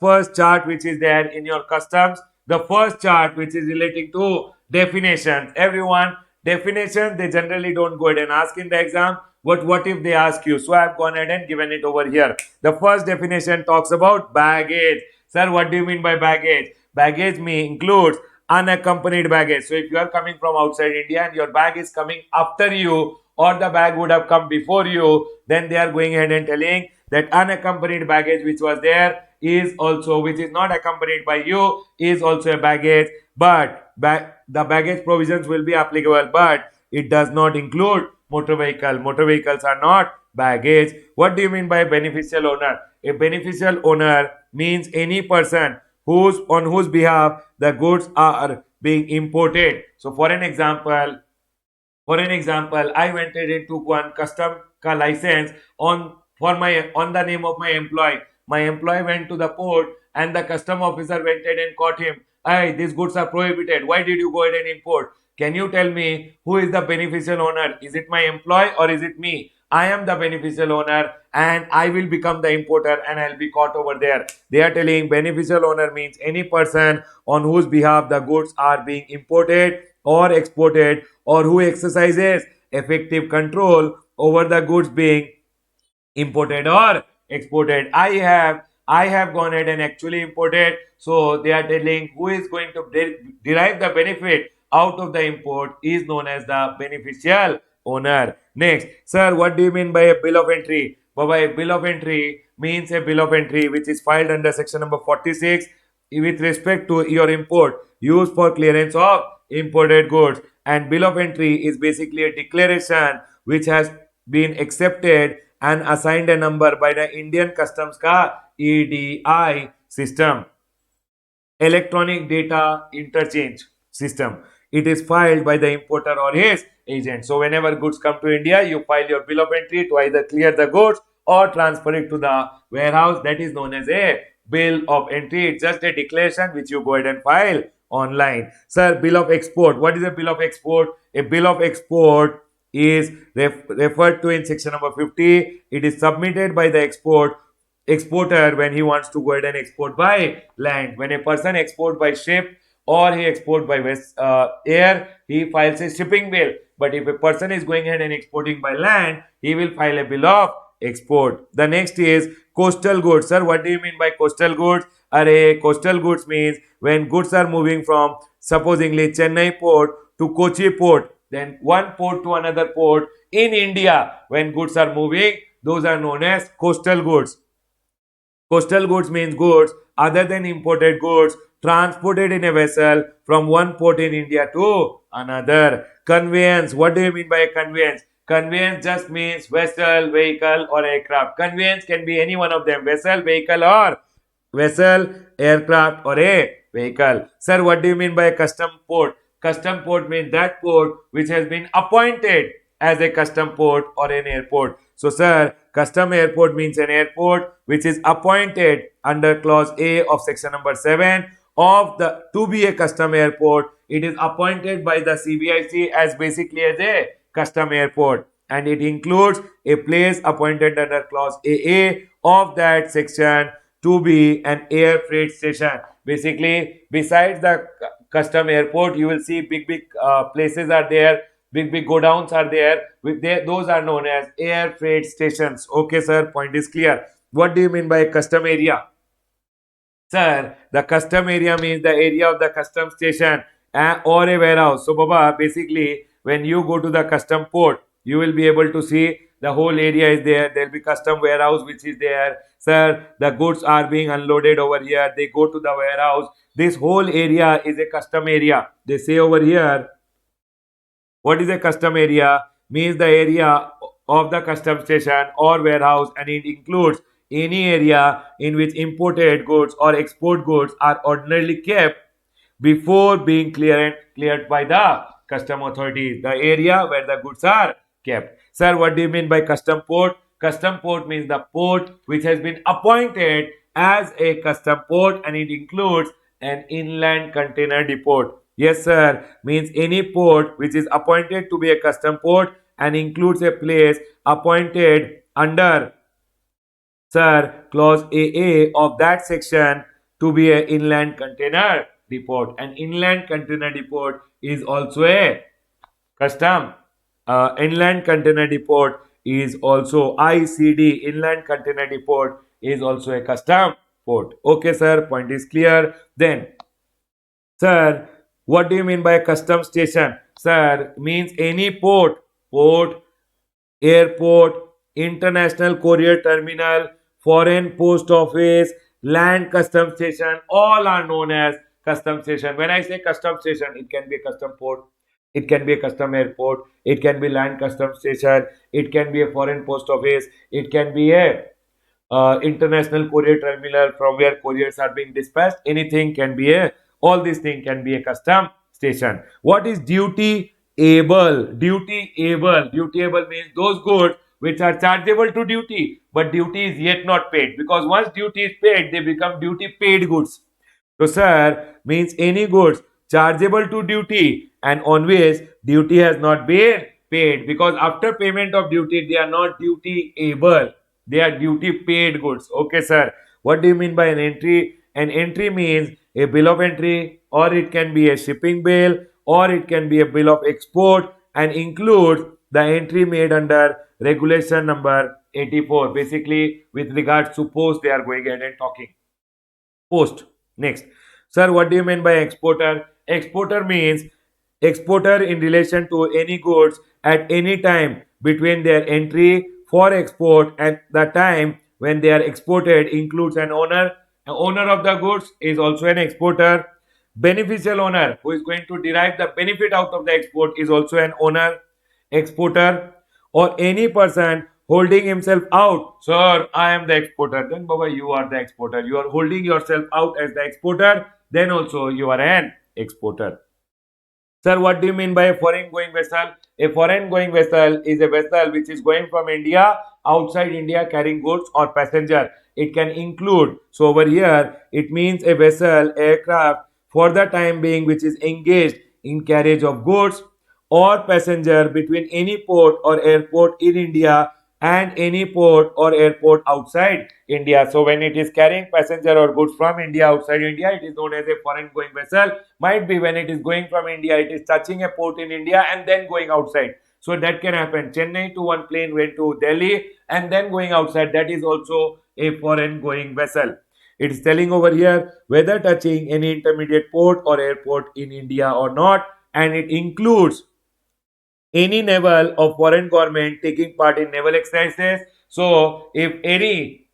first chart which is there in your customs, the first chart which is relating to definitions. Everyone, definition they generally don't go ahead and ask in the exam, but what if they ask you? So I have gone ahead and given it over here. The first definition talks about baggage. Sir, what do you mean by baggage? Baggage includes unaccompanied baggage. So if you are coming from outside India and your bag is coming after you, or the bag would have come before you, then they are going ahead and telling that unaccompanied baggage which was there is also, which is not accompanied by you, is also a baggage, but the baggage provisions will be applicable, but it does not include motor vehicle. Motor vehicles are not baggage. What do you mean by beneficial owner? A beneficial owner means any person whose behalf the goods are being imported. So for an example, I went ahead and took one custom car license on the name of my employee. My employee went to the port and the custom officer went ahead and caught him. Hey, these goods are prohibited. Why did you go ahead and import? Can you tell me who is the beneficial owner? Is it my employee or is it me? I am the beneficial owner and I will become the importer and I'll be caught over there. They are telling beneficial owner means any person on whose behalf the goods are being imported or exported, or who exercises effective control over the goods being imported or exported. I have gone ahead and actually imported. So they are telling who is going to derive the benefit out of the import is known as the beneficial owner. Next, sir, what do you mean by a bill of entry? Baba, a bill of entry means a bill of entry which is filed under section number 46 with respect to your import used for clearance of imported goods. And bill of entry is basically a declaration which has been accepted and assigned a number by the Indian Customs ka EDI system, electronic data interchange system. It is filed by the importer or his agent. So whenever goods come to India, you file your bill of entry to either clear the goods or transfer it to the warehouse. That is known as a bill of entry. It's just a declaration which you go ahead and file online. Sir, bill of export. What is a bill of export? A bill of export is referred to in section number 50. It is submitted by the exporter when he wants to go ahead and export by land. When a person export by ship or he export by air, he files a shipping bill. But if a person is going ahead and exporting by land, he will file a bill of export. The next is coastal goods. Sir, what do you mean by coastal goods? Coastal goods means when goods are moving from supposingly Chennai port to Kochi port, then one port to another port in India, when goods are moving, those are known as coastal goods. Coastal goods means goods other than imported goods transported in a vessel from one port in India to another. Conveyance. What do you mean by a conveyance? Conveyance just means vessel, vehicle, or aircraft. Conveyance can be any one of them: vessel, vehicle, or vessel, aircraft, or a vehicle. Sir, what do you mean by a custom port? Custom port means that port which has been appointed as a custom port or an airport. So, sir, custom airport means an airport which is appointed under clause A of section number 7 of the to be a custom airport. It is appointed by the CBIC as basically as a custom airport, and it includes a place appointed under clause AA of that section to be an air freight station. Basically, besides the custom airport, you will see big places are there, big godowns are there. Those are known as air freight stations. Okay, sir, point is clear. What do you mean by custom area? Sir, the custom area means the area of the custom station or a warehouse. So, Baba, basically, when you go to the custom port, you will be able to see the whole area is there. There will be custom warehouse which is there. Sir, the goods are being unloaded over here. They go to the warehouse. This whole area is a custom area. They say over here, what is a custom area? Means the area of the custom station or warehouse, and it includes any area in which imported goods or export goods are ordinarily kept before being cleared by the custom authorities. The area where the goods are kept. Sir, what do you mean by custom port? Custom port means the port which has been appointed as a custom port, and it includes an inland container depot. Yes, sir, means any port which is appointed to be a custom port and includes a place appointed under, sir, clause AA of that section to be an inland container depot. An inland container depot is also a custom. Inland container depot is also ICD. Inland container depot is also a custom port. Okay, sir. Point is clear. Then, sir, what do you mean by a custom station? Sir, means any port, airport, international courier terminal, foreign post office, land custom station, all are known as custom station. When I say custom station, it can be a custom port, it can be a custom airport, it can be land custom station, it can be a foreign post office, it can be a international courier terminal from where couriers are being dispatched. Anything can be a, all these things can be a custom station. What is duty able? Duty able means those goods which are chargeable to duty, but duty is yet not paid, because once duty is paid, they become duty paid goods. So, sir, means any goods chargeable to duty and on which duty has not been paid, because after payment of duty, they are not duty able. They are duty paid goods. Okay, sir. What do you mean by an entry? An entry means a bill of entry, or it can be a shipping bill, or it can be a bill of export, and includes the entry made under regulation number 84. Basically, with regards to post, they are going ahead and talking. Post. Next. Sir, what do you mean by exporter? Exporter means exporter in relation to any goods at any time between their entry for export and the time when they are exported includes an owner. An owner of the goods is also an exporter. Beneficial owner who is going to derive the benefit out of the export is also an owner, exporter, or any person holding himself out. Sir, I am the exporter. Then, Baba, you are the exporter. You are holding yourself out as the exporter. Then also you are an exporter. Sir, what do you mean by a foreign going vessel? A foreign going vessel is a vessel which is going from India outside India carrying goods or passenger. It can include, so over here, it means a vessel, aircraft for the time being which is engaged in carriage of goods or passenger between any port or airport in India and any port or airport outside India. So when it is carrying passenger or goods from India outside India, it is known as a foreign going vessel. Might be when it is going from India, it is touching a port in India and then going outside. So that can happen. Chennai to one plane went to Delhi and then going outside. That is also a foreign going vessel. It is telling over here whether touching any intermediate port or airport in India or not, and it includes any naval or foreign government taking part in naval exercises. So, if any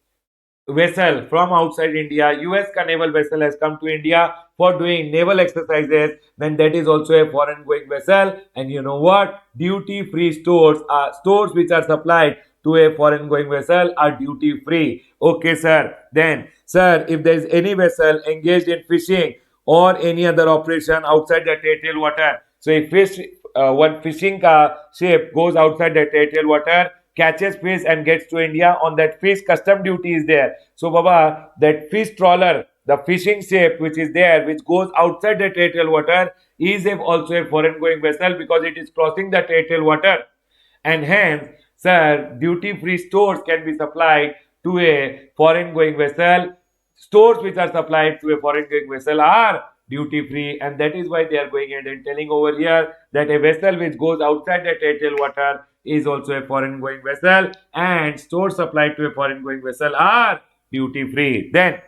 vessel from outside India, US ka naval vessel has come to India for doing naval exercises, then that is also a foreign going vessel. And you know what? Duty free stores are stores which are supplied to a foreign going vessel are duty free. Okay, sir. Then, sir, if there is any vessel engaged in fishing or any other operation outside the territorial water, so if one fishing ship goes outside the territorial water, catches fish and gets to India, on that fish custom duty is there. So Baba, that fish trawler, the fishing ship which is there, which goes outside the territorial water, is also a foreign going vessel because it is crossing the territorial water. And hence, sir, duty free stores can be supplied to a foreign going vessel. Stores which are supplied to a foreign going vessel are duty free, and that is why they are going ahead and telling over here that a vessel which goes outside the territorial water is also a foreign going vessel, and stores supplied to a foreign going vessel are duty free. Then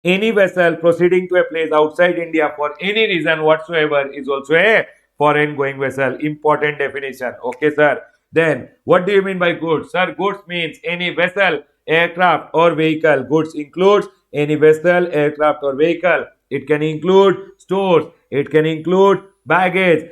any vessel proceeding to a place outside India for any reason whatsoever is also a foreign going vessel. Important definition. Okay, sir. Then, what do you mean by goods? Sir, goods means any vessel, aircraft, or vehicle. Goods includes any vessel, aircraft, or vehicle. It can include stores. It can include baggage,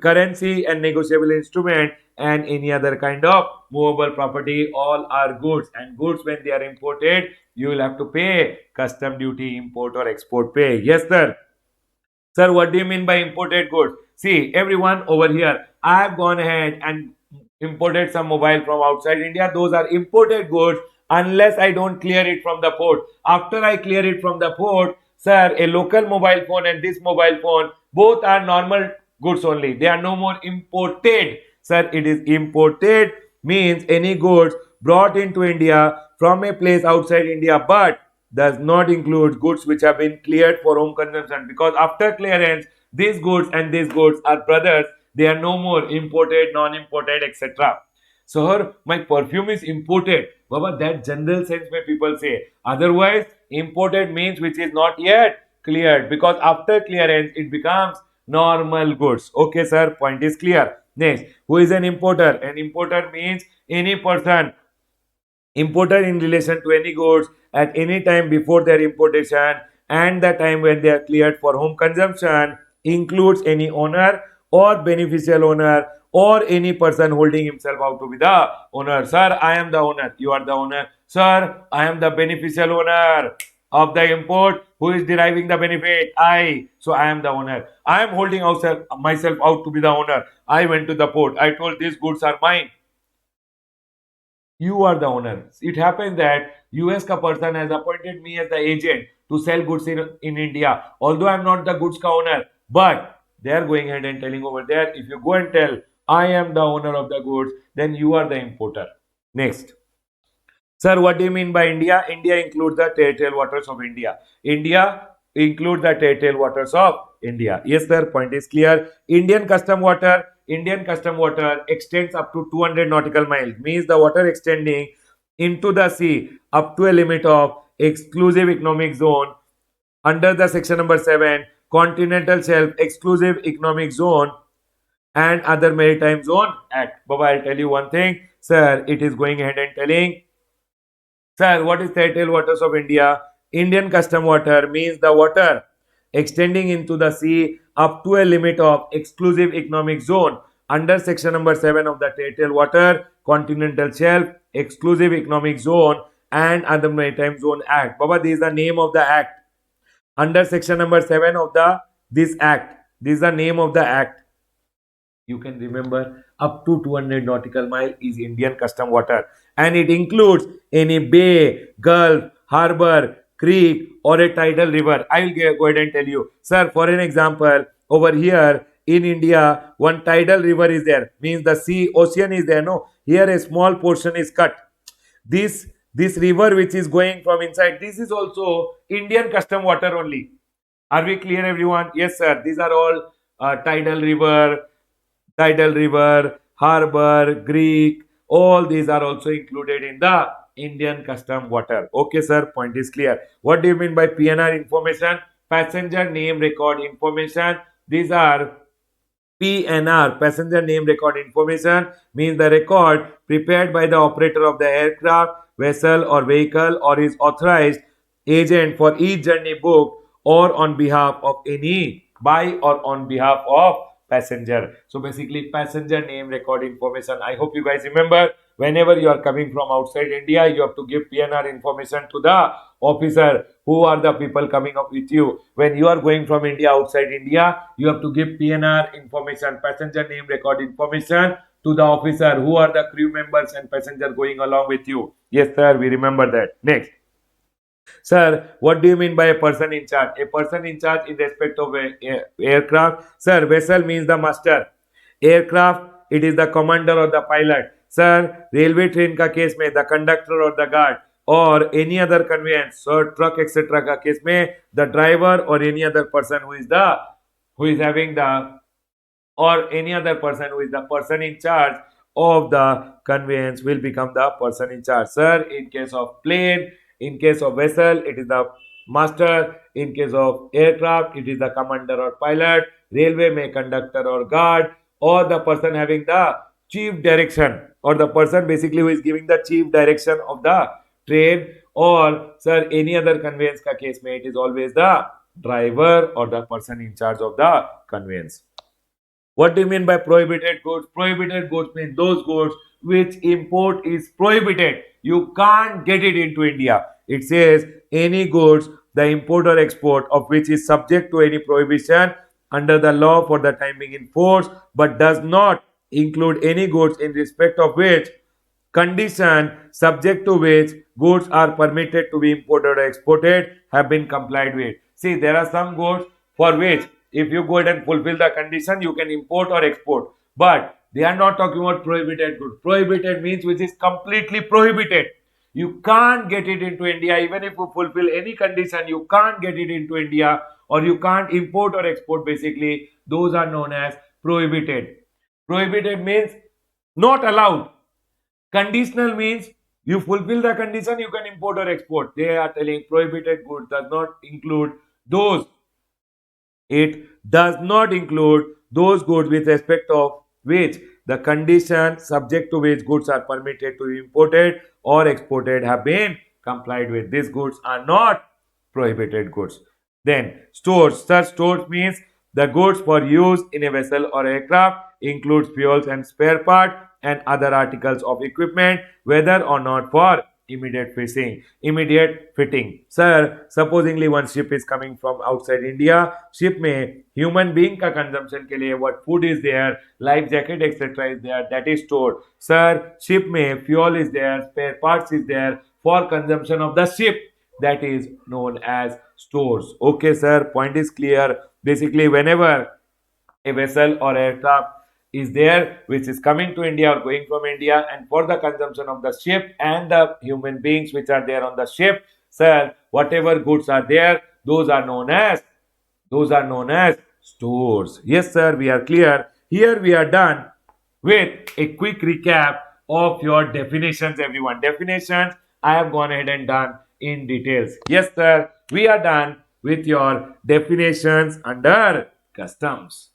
currency, and negotiable instrument, and any other kind of movable property. All are goods. And goods, when they are imported, you will have to pay custom duty, import or export pay. Yes, sir. Sir, what do you mean by imported goods? See, everyone over here, I have gone ahead and imported some mobile from outside India. Those are imported goods unless I don't clear it from the port. After I clear it from the port, sir, a local mobile phone and this mobile phone, both are normal goods only. They are no more imported. Sir, it is imported means any goods brought into India from a place outside India, but does not include goods which have been cleared for home consumption, because after clearance these goods are brothers. They are no more imported, non-imported, etc. Sir, my perfume is imported. Baba, that general sense may people say. Otherwise, imported means which is not yet cleared, because after clearance it becomes normal goods. Okay, sir, point is clear. Next, who is an importer? An importer means any person imported in relation to any goods at any time before their importation and the time when they are cleared for home consumption, includes any owner or beneficial owner or any person holding himself out to be the owner. Sir, I am the owner. You are the owner. Sir, I am the beneficial owner of the import. Who is deriving the benefit? I. So I am the owner. I am holding myself out to be the owner. I went to the port. I told these goods are mine. You are the owner. It happens that US ka person has appointed me as the agent to sell goods in India. Although I'm not the goods ka owner, but they are going ahead and telling over there, if you go and tell I am the owner of the goods, then you are the importer. Next. Sir, what do you mean by India? India includes the territorial waters of India. India includes the territorial waters of India. Yes, sir. Point is clear. Indian custom water extends up to 200 nautical miles. Means the water extending into the sea up to a limit of exclusive economic zone under the section number 7, continental shelf exclusive economic zone and other maritime zone act. Baba, I'll tell you one thing, sir. It is going ahead and telling. Sir, what is territorial waters of India? Indian custom water means the water extending into the sea up to a limit of exclusive economic zone under section number 7 of the territorial water, continental shelf, exclusive economic zone and other maritime zone act. Baba, this is the name of the act. Under section number 7 of the this act. This is the name of the act. You can remember up to 200 nautical mile is Indian custom water, and it includes any bay, gulf, harbor, creek or a tidal river. I will go ahead and tell you, sir, for an example, over here in India one tidal river is there, means the ocean is there. No, here a small portion is cut. This river which is going from inside, this is also Indian custom water only. Are we clear, everyone? Yes, sir. These are all tidal river, harbor, Greek, all these are also included in the Indian custom water. Okay, sir, point is clear. What do you mean by PNR information? Passenger name record information. These are PNR, passenger name record information, means the record prepared by the operator of the aircraft, vessel or vehicle or his authorized agent for each journey booked or on behalf of any by or on behalf of passenger. So basically passenger name record information. I hope you guys remember, whenever you are coming from outside India, you have to give PNR information to the officer. Who are the people coming up with you? When you are going from India outside India, you have to give PNR information, passenger name record information, to the officer. Who are the crew members and passenger going along with you? Yes, sir, we remember that. Next. Sir, what do you mean by a person in charge? A person in charge in respect of a aircraft. Sir, vessel means the master. Aircraft, it is the commander or the pilot. Sir, railway train का case में the conductor or the guard or any other conveyance, so truck etc. का case में the driver or any other person who is having the or any other person who is the person in charge of the conveyance will become the person in charge. Sir, in case of plane, in case of vessel, it is the master. In case of aircraft, it is the commander or pilot. Railway may conductor or guard, or the person having the chief direction, or the person basically who is giving the chief direction of the train, or sir, any other conveyance ka case mein, it is always the driver or the person in charge of the conveyance. What do you mean by prohibited goods? Prohibited goods mean those goods which import is prohibited. You can't get it into India. It says any goods, the import or export of which is subject to any prohibition under the law for the time being in force, but does not include any goods in respect of which condition subject to which goods are permitted to be imported or exported have been complied with. See, there are some goods for which if you go ahead and fulfill the condition, you can import or export. But they are not talking about prohibited goods. Prohibited means which is completely prohibited. You can't get it into India, even if you fulfill any condition, you can't get it into India, or you can't import or export. Basically, those are known as prohibited. Prohibited means not allowed. Conditional means you fulfill the condition, you can import or export. They are telling prohibited goods does not include those. It does not include those goods with respect of which the condition subject to which goods are permitted to be imported or exported have been complied with. These goods are not prohibited goods. Then stores. Such stores means the goods for use in a vessel or aircraft includes fuels and spare part and other articles of equipment, whether or not for immediate fitting. Sir, supposingly one ship is coming from outside India, ship में human being का consumption के लिए what food is there, life jacket etc is there, that is stored. Sir, ship में fuel is there, spare parts is there for consumption of the ship, that is known as stores. Okay, sir, point is clear. Basically, whenever a vessel or aircraft is there which is coming to India or going from India and for the consumption of the ship and the human beings which are there on the ship, sir, whatever goods are there, those are known as stores. Yes, sir, we are clear. Here we are done with a quick recap of your definitions, everyone. Definitions I have gone ahead and done in details. Yes, sir, we are done with your definitions under customs.